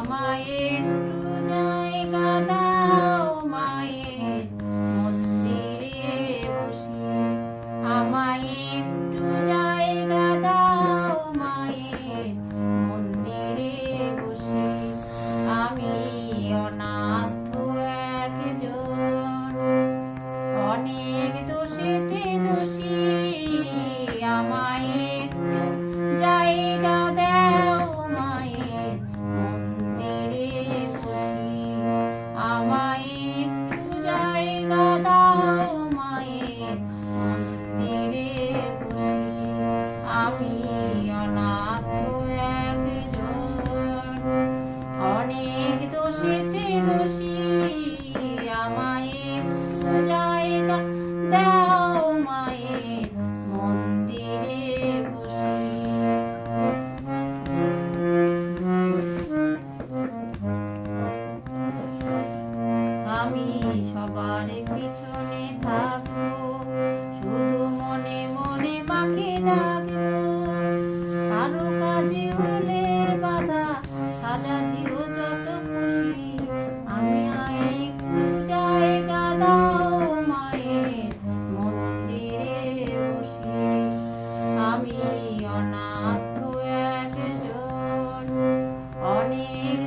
আমায় একটু জায়গা দাও মায়ের মন্দিরে বসি, আমায় একটু জায়গা দাও মায়ের মন্দিরে বসি। আমি অনাথ একজন, অনেক দোষেতে দোষী, আমায় একটু জায়গা দাও মায়ের মন্দিরে বসি, আমায় একটু জায়গা দাও মায়ের মন্দিরে বসি। আমি অনাথ একজন, অনেক দোষেতে দোষী, আমায় একটু জায়গা দাও মায়ের মন্দিরে বসি। আমি সবার পিছনে থাকবো, শুধু মনে মনে মাকে ডাকবো, কারো কাজে হলে বাধা সাজা দিও যত খুশি। আমি একটু জায়গা দাও মায়ের মন্দিরে বসি, আমি অনাথ একজন, অনেক